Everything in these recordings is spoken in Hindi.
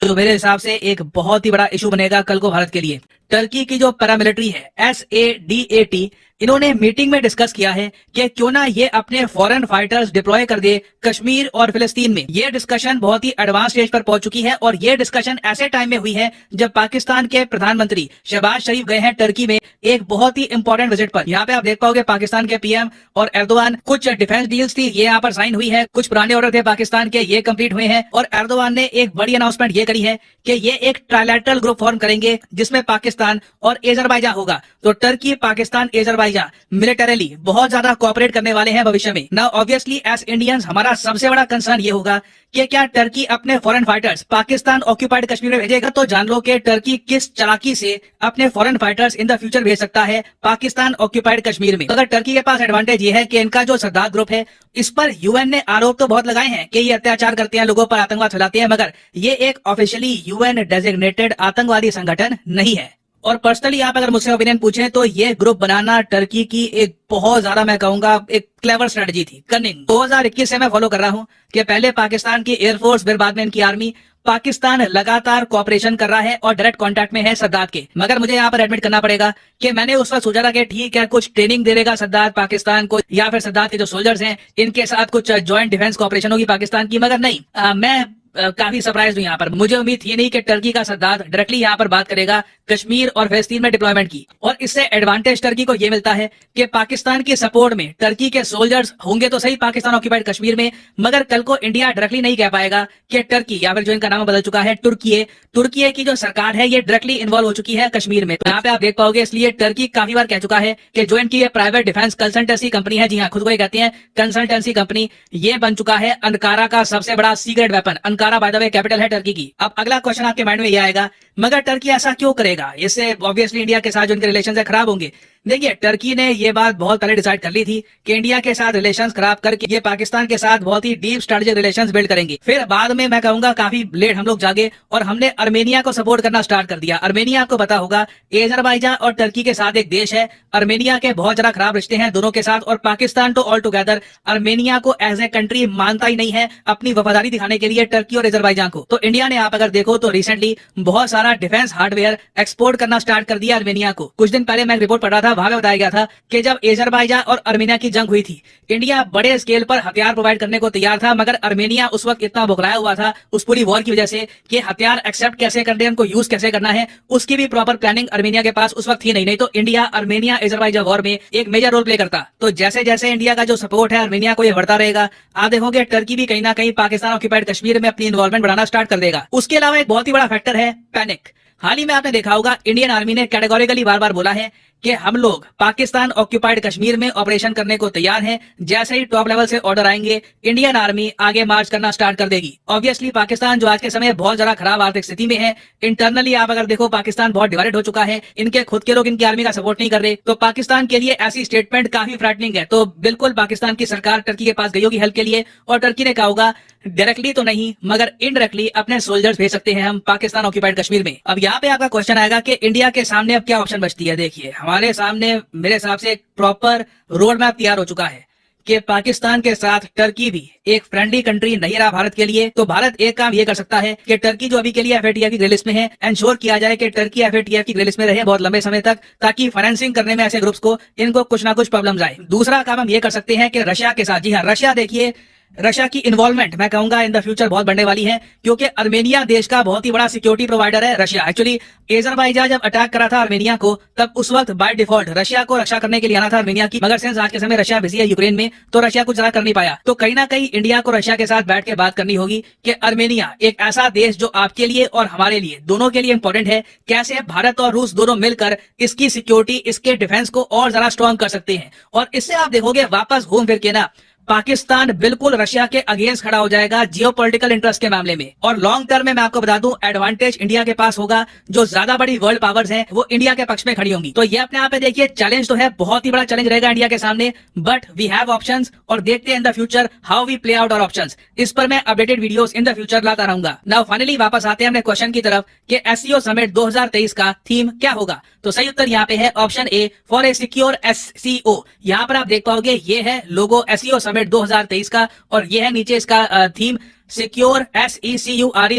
जो मेरे हिसाब से एक बहुत ही बड़ा इशू बनेगा कल को भारत के लिए। टर्की की जो पैरामिलिट्री है SADAT, इन्होंने मीटिंग में डिस्कस किया है कि क्यों ना ये अपने फॉरेन फाइटर्स डिप्लॉय कर दे कश्मीर और फिलिस्तीन में। ये डिस्कशन बहुत ही एडवांस स्टेज पर पहुंच चुकी है और ये डिस्कशन ऐसे टाइम में हुई है जब पाकिस्तान के प्रधानमंत्री शहबाज शरीफ गए हैं टर्की में एक बहुत ही इंपॉर्टेंट विजिट पर। यहाँ पे आप देख पाओगे पाकिस्तान के PM और एर्दोआन, कुछ डिफेंस डील्स थी ये यहाँ पर साइन हुई है, कुछ पुराने ऑर्डर थे पाकिस्तान के ये कंप्लीट हुए हैं और एर्दोआन ने एक बड़ी अनाउंसमेंट ये करी है कि ये एक ट्राइलैटरल ग्रुप फॉर्म करेंगे जिसमें पाकिस्तान और एजरबाईजान होगा। तो टर्की, पाकिस्तान, एजरबाईजान मिलिटरीली बहुत ज्यादा कोऑपरेट करने वाले हैं भविष्य में। नाउ ऑब्वियसली एज इंडियंस हमारा सबसे बड़ा कंसर्न ये होगा कि क्या टर्की अपने foreign fighters Pakistan occupied Kashmir में भेजेगा। तो जान लो कि टर्की किस चालाकी से अपने foreign fighters in the future भेज सकता है पाकिस्तान ऑक्यूपाइड कश्मीर में। अगर टर्की के पास एडवांटेज ये है कि इनका जो सरदार ग्रुप है इस पर UN ने आरोप तो बहुत लगाए हैं कि ये अत्याचार करते हैं, लोगों पर आतंकवाद फैलाते हैं, मगर ये एक ऑफिशियली UN डेजिग्नेटेड आतंकवादी संगठन नहीं है। और पर्सनली आप अगर मुझसे ओपिनियन पूछें तो ये ग्रुप बनाना टर्की की एक बहुत ज्यादा, मैं कहूंगा, एक क्लेवर स्ट्रेटजी थी, कनिंग। 2021 से मैं फॉलो कर रहा हूं कि पहले पाकिस्तान की एयरफोर्स, फिर बाद में इनकी आर्मी। पाकिस्तान लगातार कॉपरेशन कर रहा है और डायरेक्ट कांटेक्ट में है सरदार के। मगर मुझे यहाँ पर एडमिट करना पड़ेगा कि मैंने उस वक्त सोचा था कि ठीक है कुछ ट्रेनिंग दे देगा सरदार पाकिस्तान को, या फिर सरदार के जो सोल्जर्स हैं इनके साथ कुछ ज्वाइंट डिफेंस कॉपरेशन होगी पाकिस्तान की, मगर नहीं। मैं काफी सरप्राइज हूं यहाँ पर। मुझे उम्मीद थी नहीं कि टर्की का सरदार डायरेक्टली यहाँ पर बात करेगा कश्मीर और फिलिस्तीन में डिप्लॉयमेंट की। और इससे एडवांटेज टर्की को यह मिलता है कि पाकिस्तान की सपोर्ट में टर्की के सोल्जर्स होंगे तो सही पाकिस्तान ऑक्यूपाइड कश्मीर में, मगर कल को इंडिया डायरेक्टली नहीं कह पाएगा कि टर्की, या फिर जो इनका नाम बदल चुका है तुर्की की जो सरकार है ये डायरेक्टली इन्वॉल्व हो चुकी है कश्मीर में। तो यहाँ पे आप देख पाओगे, इसलिए टर्की काफी बार कह चुका है कि जो इनकी प्राइवेट डिफेंस कंसल्टेंसी कंपनी है, जी हाँ खुद को ही कहते हैं कंसल्टेंसी कंपनी, ये बन चुका है अंकारा का सबसे बड़ा secret weapon. Ankara by the way capital है टर्की की। अब अगला क्वेश्चन आपके माइंड में ये आएगा, मगर टर्की ऐसा क्यों करेगा, इससे ऑब्वियसली इंडिया के साथ जो इनके रिलेशंस है खराब होंगे। देखिए, टर्की ने ये बात बहुत पहले डिसाइड कर ली थी कि इंडिया के साथ रिलेशंस खराब करके ये पाकिस्तान के साथ बहुत ही डीप स्ट्रेटेजिक रिलेशंस बिल्ड करेंगे। फिर बाद में मैं कहूंगा काफी लेट हम लोग जागे और हमने अर्मेनिया को सपोर्ट करना स्टार्ट कर दिया। अर्मेनिया आपको पता होगा एजरबाईजान और टर्की के साथ एक देश है। अर्मेनिया के बहुत ज्यादा खराब रिश्ते हैं दोनों के साथ, और पाकिस्तान तो ऑल टुगेदर अर्मेनिया को एज ए कंट्री मानता ही नहीं है अपनी वफादारी दिखाने के लिए टर्की और एजरबाईजान को। तो इंडिया ने आप अगर देखो तो रिसेंटली बहुत सारा डिफेंस हार्डवेयर एक्सपोर्ट करना स्टार्ट कर दिया अर्मेनिया को। कुछ दिन पहले मैं एक रिपोर्ट पढ़ रहा था, वहां में बताया गया था कि जब एजरबाईजान और अर्मेनिया की जंग हुई थी, इंडिया बड़े स्केल पर हथियार प्रोवाइड करने को तैयार था, मगर अर्मेनिया उस वक्त इतना बुखलाया हुआ था उस पूरी वॉर की वजह से कि हथियार एक्सेप्ट कैसे करने, उनको यूज कैसे करना है, उसकी भी प्रॉपर प्लानिंग अर्मेनिया के पास उस वक्त थी नहीं। तो इंडिया अर्मेनिया एजरबाईजान वॉर में एक मेजर रोल प्ले करता। तो जैसे जैसे इंडिया का जो सपोर्ट है अर्मेनिया को ये बढ़ता रहेगा, आप देखोगे टर्की भी कहीं ना कहीं पाकिस्तान ऑक्यूपाइड कश्मीर में अपनी इन्वॉल्वमेंट बढ़ाना स्टार्ट कर देगा। उसके अलावा एक बहुत ही बड़ा फैक्टर है पैनिक। हाल ही में आपने देखा होगा इंडियन आर्मी ने कैटेगोरिकली बार बार बोला है कि हम लोग पाकिस्तान ऑक्यूपाइड कश्मीर में ऑपरेशन करने को तैयार हैं। जैसे ही टॉप लेवल से ऑर्डर आएंगे इंडियन आर्मी आगे मार्च करना स्टार्ट कर देगी। ऑब्वियसली पाकिस्तान जो आज के समय बहुत ज्यादा खराब आर्थिक स्थिति में है, इंटरनली आप अगर देखो पाकिस्तान बहुत डिवाइडेड हो चुका है, इनके खुद के लोग इनकी आर्मी का सपोर्ट नहीं कर रहे, तो पाकिस्तान के लिए ऐसी स्टेटमेंट काफी फ्रैटनिंग है। तो बिल्कुल पाकिस्तान की सरकार टर्की के पास गई होगी हेल्प के लिए, और टर्की ने कहा होगा डायरेक्टली तो नहीं मगर इनडायरेक्टली अपने सोल्जर्स भेज सकते हैं हम पाकिस्तान ऑक्यूपाइड कश्मीर में। अब यहाँ पे आपका क्वेश्चन आएगा कि इंडिया के सामने अब क्या ऑप्शन बचती है। देखिए, हमारे सामने मेरे हिसाब से एक प्रॉपर रोड मैप तैयार हो चुका है कि पाकिस्तान के साथ टर्की भी एक फ्रेंडली कंट्री नहीं रहा भारत के लिए। तो भारत एक काम ये कर सकता है कि टर्की जो अभी के लिए FATF की ग्रे लिस्ट में है, इंश्योर किया जाए कि टर्की FATF की ग्रे लिस्ट में रहे बहुत लंबे समय तक, ताकि फाइनेंसिंग करने में ऐसे ग्रुप्स को इनको कुछ ना कुछ प्रॉब्लम आए। दूसरा काम हम ये कर सकते हैं कि रशिया के साथ, जी हाँ रशिया, देखिए रशिया की इन्वॉल्वमेंट मैं कहूंगा इन द फ्यूचर बहुत बढ़ने वाली है, क्योंकि अर्मेनिया देश का बहुत ही बड़ा सिक्योरिटी प्रोवाइडर है रशिया। एक्चुअली एजरबाईजान जब अटैक करा था अर्मेनिया को, तब उस वक्त बाय डिफॉल्ट रशिया को रक्षा करने के लिए आना था अर्मेनिया की, मगर सिंस आज के समय रशिया बिजी है यूक्रेन में, तो रशिया कुछ ज्यादा कर नहीं पाया। तो कहीं ना कहीं इंडिया को रशिया के साथ बैठ के बात करनी होगी कि अर्मेनिया एक ऐसा देश जो आपके लिए और हमारे लिए दोनों के लिए इंपॉर्टेंट है, कैसे भारत और रूस दोनों मिलकर इसकी सिक्योरिटी, इसके डिफेंस को और ज्यादा स्ट्रॉन्ग कर सकते हैं। और इससे आप देखोगे वापस घूम फिर के ना पाकिस्तान बिल्कुल रशिया के अगेंस्ट खड़ा हो जाएगा जियोपॉलिटिकल इंटरेस्ट के मामले में। और लॉन्ग टर्म में मैं आपको बता दूं एडवांटेज इंडिया के पास होगा, जो ज्यादा बड़ी वर्ल्ड पावर्स हैं वो इंडिया के पक्ष में खड़ी होंगी। तो ये अपने आप में देखिए चैलेंज तो है, बहुत ही बड़ा चैलेंज रहेगा इंडिया के सामने, बट वी हैव ऑप्शंस और देखते हैं in the future how we play out our options. इस पर मैं updated videos in the future लाता रहूंगा। नाउ फाइनली वापस आते हैं अपने क्वेश्चन की तरफ कि SCO समिट 2023 का थीम क्या होगा। तो सही उत्तर यहाँ पे है option A, for a secure SCO। यहाँ पर आप देख पाओगे ये है लोगो SCO समिट 2023 का, और ये है नीचे इसका थीम, सिक्योर SECURE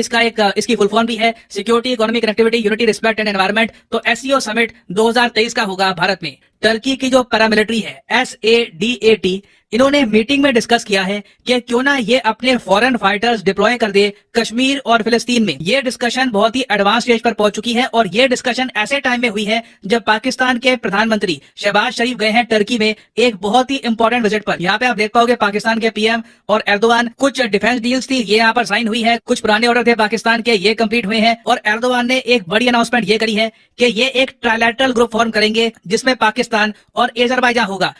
इसकी फुल फॉर्म भी है, security, economic connectivity, unity, respect and environment. तो SCO समिट 2023 का होगा भारत में। टर्की की जो पैरामिलिट्री है SADAT, इन्होंने मीटिंग में डिस्कस किया है कि क्यों ना ये अपने फॉरेन फाइटर्स डिप्लॉय कर दे कश्मीर और फिलिस्तीन में। ये डिस्कशन बहुत ही एडवांस स्टेज पर पहुंच चुकी है और ये डिस्कशन ऐसे टाइम में हुई है जब पाकिस्तान के प्रधानमंत्री शहबाज शरीफ गए हैं टर्की में एक बहुत ही इंपॉर्टेंट विजिट पर। यहाँ पे आप देख पाओगे पाकिस्तान के PM और एर्दोगान, कुछ डिफेंस डील्स थी ये यहाँ पर साइन हुई है, कुछ पुराने ऑर्डर थे पाकिस्तान के ये कंप्लीट हुए हैं और एर्दोगान ने एक बड़ी अनाउंसमेंट ये करी है कि ये एक ट्राइलैटरल ग्रुप फॉर्म करेंगे जिसमें पाकिस्तान और अजरबैजान होगा।